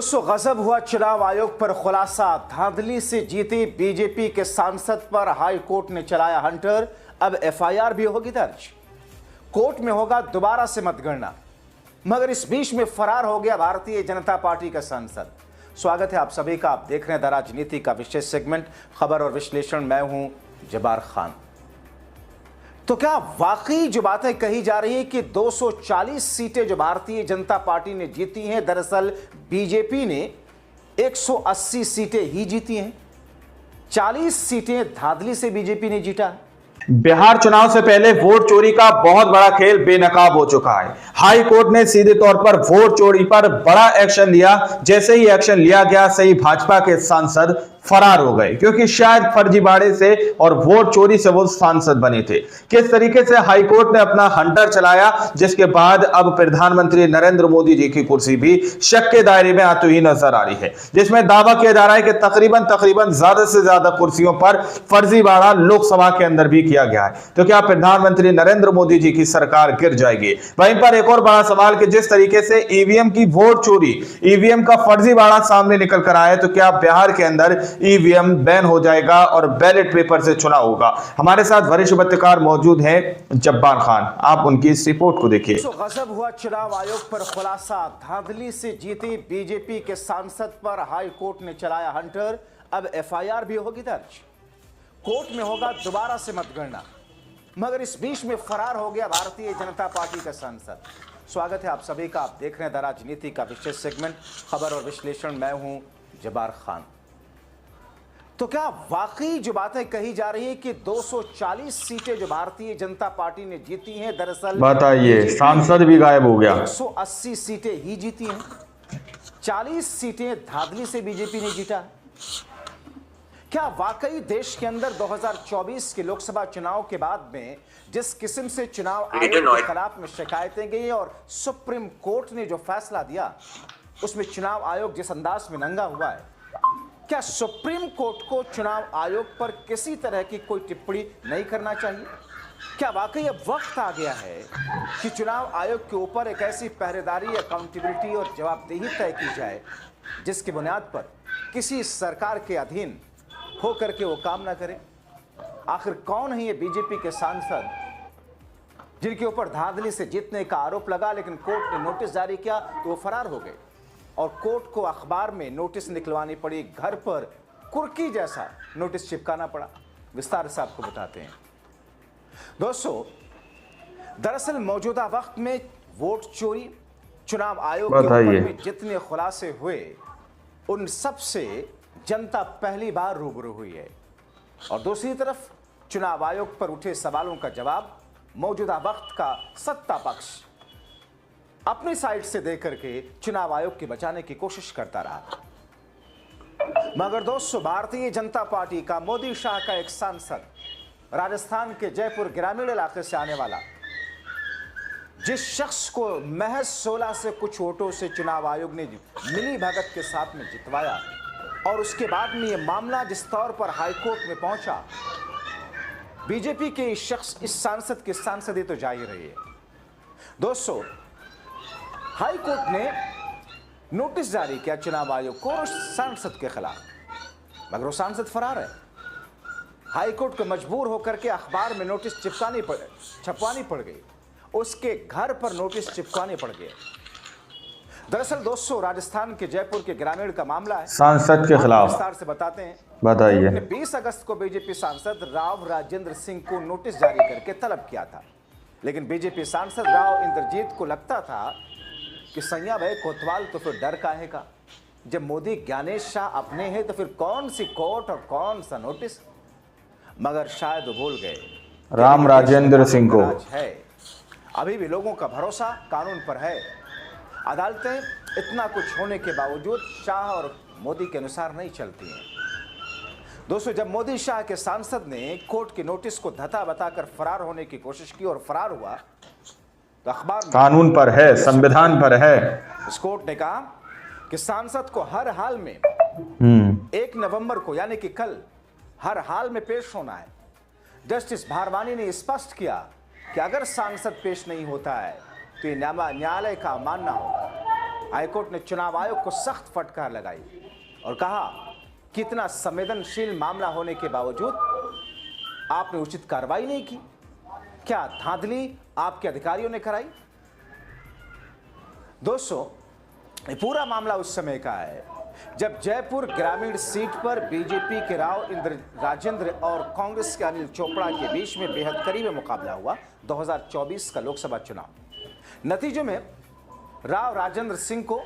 दोस्तों, गजब हुआ चुनाव आयोग पर खुलासा। धांधली से जीती बीजेपी के सांसद पर हाई कोर्ट ने चलाया हंटर। अब एफआईआर भी होगी दर्ज, कोर्ट में होगा दोबारा से मतगणना। मगर इस बीच में फरार हो गया भारतीय जनता पार्टी का सांसद। स्वागत है आप सभी का। आप देख रहे हैं द राजनीति का विशेष सेगमेंट खबर और विश्लेषण। मैं हूं जब्बार खान। तो क्या वाकई जो बातें कही जा रही हैं कि 240 सीटें जो भारतीय जनता पार्टी ने जीती हैं, दरअसल बीजेपी ने 180 सीटें ही जीती हैं। 40 सीटें धांधली से बीजेपी ने जीता है। बिहार चुनाव से पहले वोट चोरी का बहुत बड़ा खेल बेनकाब हो चुका है। हाई कोर्ट ने सीधे तौर पर वोट चोरी पर बड़ा एक्शन लिया। जैसे ही एक्शन लिया गया, सही भाजपा के सांसद फरार हो गए, क्योंकि शायद फर्जीवाड़े से और वोट चोरी से वो सांसद बने थे। किस तरीके से हाई कोर्ट ने अपना हंटर चलाया, जिसके बाद अब प्रधानमंत्री नरेंद्र मोदी जी की कुर्सी भी शक के दायरे में आती हुई नजर आ रही है, जिसमें दावा किया जा रहा है कि तकरीबन ज्यादा से ज्यादा कुर्सियों पर फर्जीवाड़ा लोकसभा के अंदर भी किया गया है। तो क्या प्रधानमंत्री नरेंद्र मोदी जी की सरकार गिर जाएगी? वहीं पर एक और बड़ा सवाल कि जिस तरीके से ईवीएम की वोट चोरी, ईवीएम का फर्जीवाड़ा सामने निकल कर आया, तो क्या बिहार के अंदर ईवीएम बैन हो जाएगा और बैलेट पेपर से चुनाव होगा? हमारे साथ वरिष्ठ पत्रकार मौजूद हैं जब्बार खान। आप उनकी इस रिपोर्ट को देखिए। गजब हुआ चुनाव आयोग पर खुलासा। धांधली से जीती बीजेपी के सांसद पर हाई कोर्ट ने चलाया हंटर। अब एफआईआर भी होगी दर्ज, कोर्ट में होगा दोबारा से मतगणना। मगर इस बीच में फरार हो गया भारतीय जनता पार्टी का सांसद। स्वागत है आप सभी का। आप देख रहे हैं द राजनीति का विशेष सेगमेंट खबर और विश्लेषण। मैं हूं जब्बार खान। तो क्या वाकई जो बातें कही जा रही हैं कि 240 सीटें जो भारतीय जनता पार्टी ने जीती हैं, दरअसल बताइए, सांसद भी गायब हो गया। 180 सीटें ही जीती हैं। 40 सीटें धांधली से बीजेपी ने जीता है। क्या वाकई देश के अंदर 2024 के लोकसभा चुनाव के बाद में जिस किस्म से चुनाव आयोग के खिलाफ में शिकायतें गई और सुप्रीम कोर्ट ने जो फैसला दिया, उसमें चुनाव आयोग जिस अंदाज में नंगा हुआ है, क्या सुप्रीम कोर्ट को चुनाव आयोग पर किसी तरह की कोई टिप्पणी नहीं करना चाहिए? क्या वाकई अब वक्त आ गया है कि चुनाव आयोग के ऊपर एक ऐसी पहरेदारी, अकाउंटेबिलिटी और जवाबदेही तय की जाए जिसकी बुनियाद पर किसी सरकार के अधीन होकर के वो काम ना करे? आखिर कौन है ये बीजेपी के सांसद जिनके ऊपर धांधली से जीतने का आरोप लगा, लेकिन कोर्ट ने नोटिस जारी किया तो वो फरार हो गए और कोर्ट को अखबार में नोटिस निकलवानी पड़ी, घर पर कुर्की जैसा नोटिस चिपकाना पड़ा? विस्तार से आपको बताते हैं। दोस्तों, दरअसल मौजूदा वक्त में वोट चोरी, चुनाव आयोग के ऊपर में जितने खुलासे हुए, उन सब से जनता पहली बार रूबरू हुई है। और दूसरी तरफ चुनाव आयोग पर उठे सवालों का जवाब मौजूदा वक्त का सत्ता पक्ष अपनी साइड से देकर के चुनाव आयोग की बचाने की कोशिश करता रहा। मगर दोस्तों, भारतीय जनता पार्टी का मोदी शाह का एक सांसद, राजस्थान के जयपुर ग्रामीण इलाके से आने वाला, जिस शख्स को महज 16 से कुछ वोटों से चुनाव आयोग ने मिली भगत के साथ में जितवाया, और उसके बाद में यह मामला जिस तौर पर हाईकोर्ट में पहुंचा, बीजेपी के इस शख्स, इस सांसद की सांसदी तो जा ही रही है। दोस्तों, हाई कोर्ट ने नोटिस जारी किया चुनाव आयोग को उस सांसद के खिलाफ, मगर वो सांसद फरार है। हाई कोर्ट को मजबूर होकर के अखबार में नोटिस छपवानी पड़ गई, उसके घर पर नोटिस चिपकाने पड़ गए। दरअसल दोस्तों, राजस्थान के जयपुर के ग्रामीण का मामला है, सांसद के खिलाफ। विस्तार से बताते हैं। बताइए। 20 अगस्त को बीजेपी सांसद राव राजेंद्र सिंह को नोटिस जारी करके तलब किया था, लेकिन बीजेपी सांसद राव इंद्रजीत को लगता था कि सैया भाई कोतवाल, तो फिर डर काहे का? जब मोदी ज्ञानेश शाह अपने हैं तो फिर कौन सी कोर्ट और कौन सा नोटिस? मगर शायद वो भूल गए राम राजेंद्र सिंह को है। अभी भी लोगों का भरोसा कानून पर है। अदालतें इतना कुछ होने के बावजूद शाह और मोदी के अनुसार नहीं चलती हैं। दोस्तों, जब मोदी शाह के सांसद ने कोर्ट के नोटिस को धता बताकर फरार होने की कोशिश की और फरार हुआ, तो अखबार कानून पर है, संविधान पर है। इस कोर्ट ने कहा कि सांसद को हर हाल में 1 नवंबर को, यानी कि कल, हर हाल में पेश होना है। जस्टिस भारवानी ने स्पष्ट किया कि अगर सांसद पेश नहीं होता है तो ये न्यायालय का मानना होगा। हाईकोर्ट ने चुनाव आयोग को सख्त फटकार लगाई और कहा कि इतना संवेदनशील मामला होने के बावजूद आपने उचित कार्रवाई नहीं की। क्या धांधली आपके अधिकारियों ने कराई? दोस्तों, ये पूरा मामला उस समय का है जब जयपुर ग्रामीण सीट पर बीजेपी के राव इंद्र राजेंद्र और कांग्रेस के अनिल चोपड़ा के बीच में बेहद करीबी मुकाबला हुआ 2024 का लोकसभा चुनाव। नतीजों में राव राजेंद्र सिंह को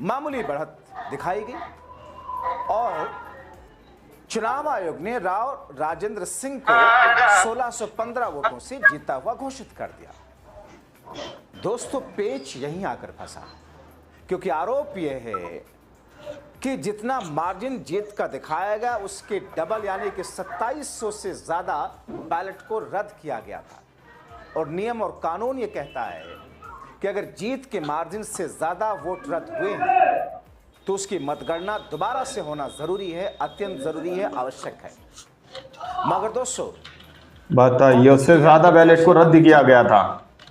मामूली बढ़त दिखाई गई और चुनाव आयोग ने राव राजेंद्र सिंह को 1615 वोटों से जीता हुआ घोषित कर दिया। दोस्तों, पेच यहीं आकर फंसा क्योंकि आरोप यह है कि जितना मार्जिन जीत का दिखाया गया उसके डबल यानी कि 2700 से ज्यादा बैलेट को रद्द किया गया था और नियम और कानून यह कहता है कि अगर जीत के मार्जिन से ज्यादा वोट रद्द हुए हैं तो उसकी मतगणना दोबारा से होना जरूरी है, अत्यंत जरूरी है, आवश्यक है। मगर दोस्तों, बताइए, उससे ज्यादा बैलेट को रद्द किया गया था,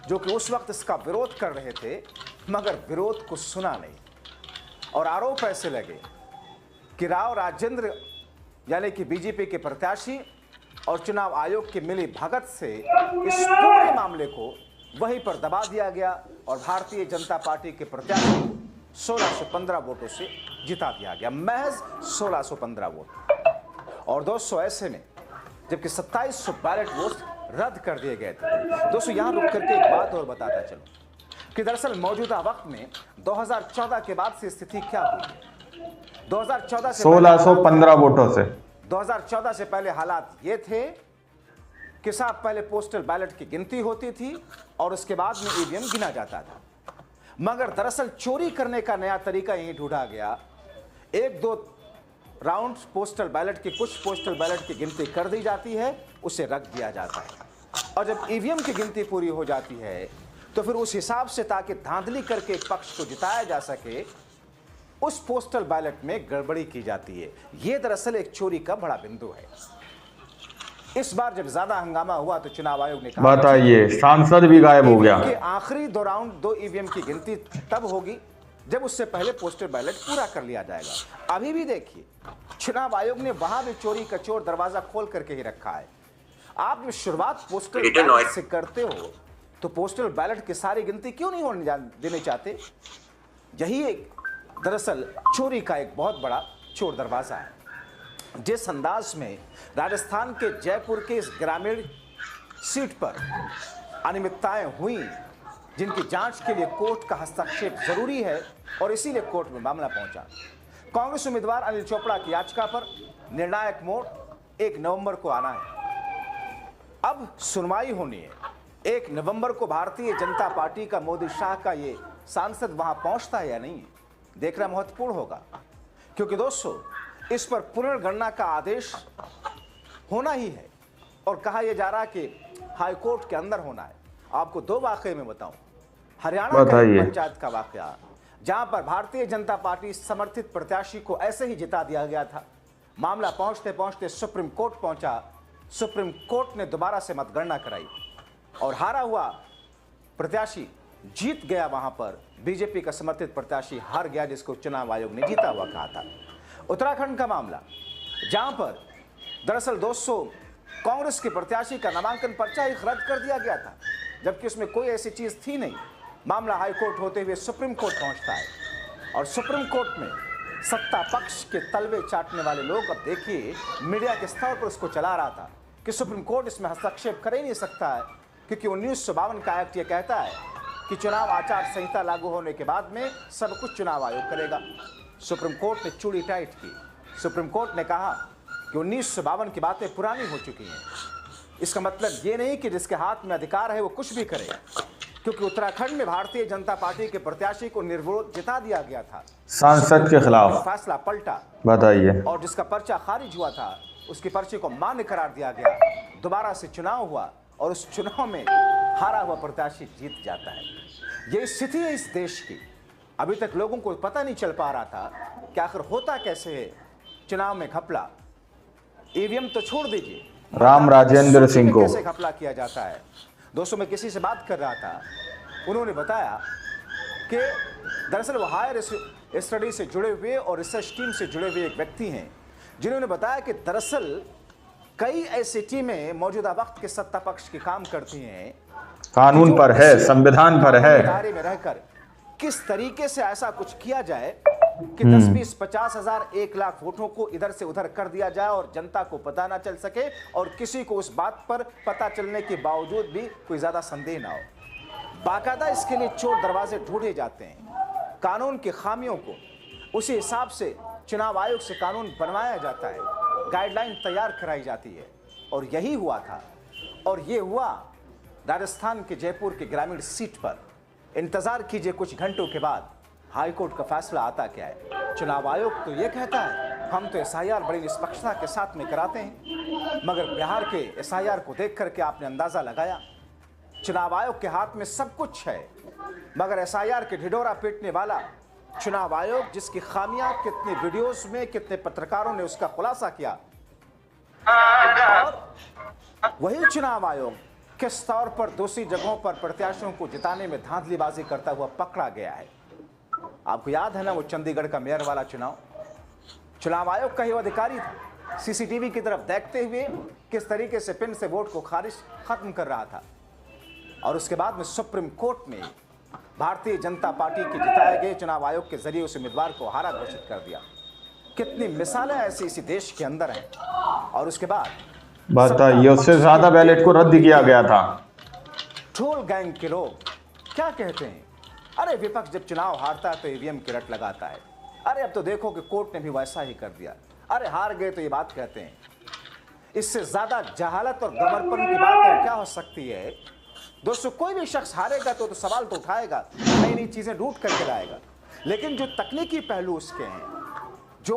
जो कि उस वक्त इसका विरोध कर रहे थे, मगर विरोध को सुना नहीं और आरोप ऐसे लगे कि राव राजेंद्र यानी कि बीजेपी के प्रत्याशी और चुनाव आयोग के मिली भगत से इस पूरे मामले को वहीं पर दबा दिया गया और भारतीय जनता पार्टी के प्रत्याशी 1615 वोटों से जिता दिया गया, महज 1615 वोट। और दोस्तों, ऐसे में जबकि 2700 बैलेट वोट रद्द कर दिए गए थे। दोस्तों, यहां रुक करके एक बात और बताता चलो कि दरअसल मौजूदा वक्त में 2014 के बाद से स्थिति क्या हुई। 2014 से 1615 वोटों से 2014 से पहले हालात ये थे कि साहब पहले पोस्टल बैलेट की गिनती होती थी और उसके बाद में ईवीएम गिना जाता था। मगर दरअसल चोरी करने का नया तरीका यही ढूंढा गया। एक दो राउंड पोस्टल बैलेट की, कुछ पोस्टल बैलेट की गिनती कर दी जाती है, उसे रख दिया जाता है और जब ईवीएम की गिनती पूरी हो जाती है तो फिर उस हिसाब से ताकि धांधली करके एक पक्ष को जिताया जा सके उस पोस्टल बैलेट में गड़बड़ी की जाती है। यह दरअसल एक चोरी का बड़ा बिंदु है। इस बार जब ज्यादा हंगामा हुआ तो चुनाव आयोग ने कहा, बताइए, सांसद भी गायब हो गया। आखिरी 2 राउंड 2 ईवीएम की गिनती तब होगी जब उससे पहले पोस्टल बैलेट पूरा कर लिया जाएगा। अभी भी देखिए, चुनाव आयोग ने वहां भी चोरी का चोर दरवाजा खोल करके ही रखा है। आप जब शुरुआत पोस्टल बैलेट से करते हो तो पोस्टल बैलेट की सारी गिनती क्यों नहीं होने देने चाहते? यही एक दरअसल चोरी का एक बहुत बड़ा चोर दरवाजा है। जिस अंदाज में राजस्थान के जयपुर के इस ग्रामीण सीट पर अनियमितताएं हुई, जिनकी जांच के लिए कोर्ट का हस्तक्षेप जरूरी है और इसीलिए कोर्ट में मामला पहुंचा। कांग्रेस उम्मीदवार अनिल चोपड़ा की याचिका पर निर्णायक मोड़ 1 नवंबर को आना है। अब सुनवाई होनी है। 1 नवंबर को भारतीय जनता पार्टी का मोदी शाह का ये सांसद वहां पहुंचता है या नहीं, देखना महत्वपूर्ण होगा, क्योंकि दोस्तों इस पर पुनर्गणना का आदेश होना ही है और कहा यह जा रहा कि हाईकोर्ट के अंदर होना है। आपको 2 वाकये में बताऊं। हरियाणा का पंचायत का वाकया जहां पर भारतीय जनता पार्टी समर्थित प्रत्याशी को ऐसे ही जिता दिया गया था। मामला पहुंचते पहुंचते सुप्रीम कोर्ट पहुंचा। सुप्रीम कोर्ट ने दोबारा से मतगणना कराई और हारा हुआ प्रत्याशी जीत गया। वहां पर बीजेपी का समर्थित प्रत्याशी हार गया, जिसको चुनाव आयोग ने जीता हुआ कहा था। उत्तराखंड का मामला जहां पर दरअसल 200 कांग्रेस के प्रत्याशी का नामांकन पर्चा ही रद्द कर दिया गया था, जबकि उसमें कोई ऐसी चीज थी नहीं। मामला हाईकोर्ट होते हुए सुप्रीम कोर्ट पहुंचता है और सुप्रीम कोर्ट में सत्ता पक्ष के तलवे चाटने वाले लोग, अब देखिए मीडिया के स्तर पर उसको चला रहा था कि सुप्रीम कोर्ट इसमें हस्तक्षेप कर ही नहीं सकता है, क्योंकि 1952 का एक्ट ये कहता है कि चुनाव आचार संहिता लागू होने के बाद में सब कुछ चुनाव आयोग करेगा। सुप्रीम कोर्ट ने चूड़ी टाइट की। सुप्रीम कोर्ट ने कहा कि 1952 की बातें पुरानी हो चुकी हैं। इसका मतलब ये नहीं कि जिसके हाथ में अधिकार है वो कुछ भी करे, क्योंकि उत्तराखंड में भारतीय जनता पार्टी के प्रत्याशी को निर्विरोध जिता दिया गया था सांसद के खिलाफ। फैसला पलटा, बताइए, और जिसका पर्चा खारिज हुआ था उसके पर्चे को मान्य करार दिया गया। दोबारा से चुनाव हुआ और उस चुनाव में हारा हुआ प्रत्याशी जीत जाता है। ये स्थिति है इस देश की। अभी तक लोगों को पता नहीं चल पा रहा था कि आखिर होता कैसे है चुनाव में घपला। ईवीएम तो छोड़ दीजिए, राम राजेंद्र सिंह को कैसे घपला किया जाता है। दोस्तों, मैं किसी से बात कर रहा था, उन्होंने बताया कि दरअसल वो हायर स्टडी से जुड़े हुए और रिसर्च टीम से जुड़े हुए एक व्यक्ति हैं जिन्होंने बताया कि दरअसल कई ऐसी टीमें मौजूदा वक्त के सत्ता पक्ष के काम करती हैं, कानून पर है, संविधान पर है, दायरे में रहकर किस तरीके से ऐसा कुछ किया जाए कि 10, 20, 50 हजार, 1 लाख वोटों को इधर से उधर कर दिया जाए और जनता को पता ना चल सके और किसी को उस बात पर पता चलने के बावजूद भी कोई ज्यादा संदेह ना हो। बाकायदा इसके लिए चोर दरवाजे ढूंढे जाते हैं, कानून की खामियों को उसी हिसाब से चुनाव आयोग से कानून बनवाया जाता है, गाइडलाइन तैयार कराई जाती है और यही हुआ था। और ये हुआ राजस्थान के जयपुर के ग्रामीण सीट पर। इंतजार कीजिए, कुछ घंटों के बाद हाईकोर्ट का फैसला आता क्या है। चुनाव आयोग तो ये कहता है हम तो एसआईआर बड़ी निष्पक्षता के साथ में कराते हैं, मगर बिहार के एसआईआर को देख करके आपने अंदाजा लगाया चुनाव आयोग के हाथ में सब कुछ है, मगर एसआईआर के ढिढोरा पीटने वाला चुनाव आयोग, जिसकी खामियां कितने वीडियोस में कितने पत्रकारों ने उसका खुलासा किया, और वही चुनाव आयोग किस तौर पर दूसरी जगहों पर प्रत्याशियों को जिताने में धांधलीबाजी करता हुआ पकड़ा गया है। आपको याद है ना वो चंडीगढ़ का मेयर वाला चुनाव आयोग का ही अधिकारी था, सीसीटीवी की तरफ देखते हुए किस तरीके से पिन से वोट को खारिज खत्म कर रहा था, और उसके बाद में सुप्रीम कोर्ट ने भारतीय जनता पार्टी के जिताए गए चुनाव आयोग के जरिए उस उम्मीदवार को हारा घोषित कर दिया। कितनी मिसालें ऐसी इसी देश के अंदर हैं। और उसके बाद बताइए, उससे ज्यादा बैलेट को रद्द किया गया था। ट्रोल गैंग के लोग क्या कहते हैं, अरे विपक्ष जब चुनाव हारता है तो ईवीएम की रट लगाता है, अरे अब तो देखो कि कोर्ट ने भी वैसा ही कर दिया, अरे हार गए तो ये बात कहते हैं। इससे ज्यादा जहालत और गमरपन की बात और क्या हो सकती है। दोस्तों, कोई भी शख्स हारेगा तो सवाल तो उठाएगा, नई नई चीजें ढूंढ करके लाएगा, लेकिन जो तकनीकी पहलू उसके हैं, जो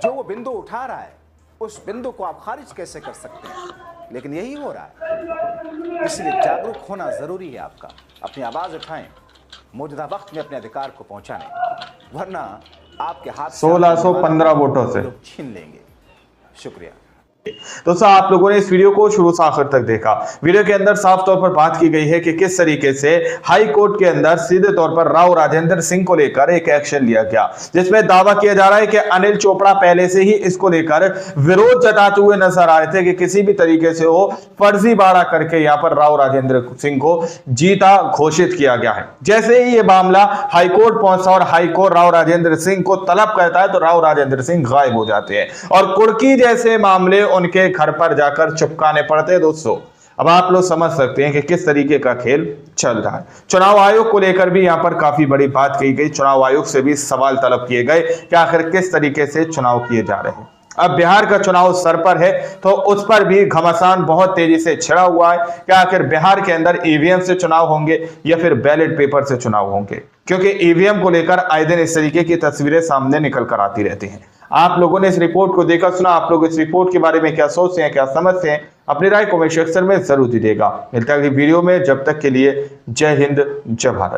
वो बिंदु उठा रहा है, उस बिंदु को आप खारिज कैसे कर सकते हैं। लेकिन यही हो रहा है, इसलिए जागरूक होना जरूरी है। आपका अपनी आवाज उठाएं, मौजूदा वक्त में अपने अधिकार को पहुंचाने, वरना आपके हाथ 1615 वोटों से छीन लेंगे। शुक्रिया। दोस्तों, आप लोगों ने इस वीडियो को शुरू से आखिर तक देखा। वीडियो के अंदर साफ तौर पर बात की गई है कि किस तरीके से हाई कोर्ट के अंदर सीधे तौर पर राव राजेंद्र सिंह को लेकर एक एक्शन लिया गया, जिसमें दावा किया जा रहा है कि अनिल चोपड़ा पहले से ही इसको लेकर विरोध जताते हुए नजर आ रहे थे कि किसी भी तरीके से वो फर्जीवाड़ा करके यहाँ पर राव राजेंद्र सिंह को जीता घोषित किया गया है। जैसे ही ये मामला हाईकोर्ट पहुंचा और हाईकोर्ट राव राजेंद्र सिंह को तलब करता है तो राव राजेंद्र सिंह गायब हो जाते हैं और कुर्की जैसे मामले उनके घर पर जाकर चिपकाने पड़ते हैं। दोस्तों, अब आप लोग समझ सकते हैं कि किस तरीके का खेल चल रहा है। चुनाव आयोग को लेकर भी यहां पर काफी बड़ी बात कही गई। चुनाव आयोग से भी सवाल तलब किए गए कि आखिर किस तरीके से चुनाव किए जा रहे हैं। अब बिहार का चुनाव सर पर है तो उस पर भी घमासान बहुत तेजी से छिड़ा हुआ है कि आखिर बिहार के अंदर ईवीएम से चुनाव होंगे या फिर बैलेट पेपर से चुनाव होंगे, क्योंकि ईवीएम को लेकर आए दिन इस तरीके की तस्वीरें सामने निकल कर आती रहती हैं। आप लोगों ने इस रिपोर्ट को देखा सुना, आप लोग इस रिपोर्ट के बारे में क्या सोचते हैं, क्या समझते हैं, अपनी राय कमेंट सेक्शन में जरूर दीजिएगा। मिलता है अगली वीडियो में, जब तक के लिए जय हिंद, जय भारत।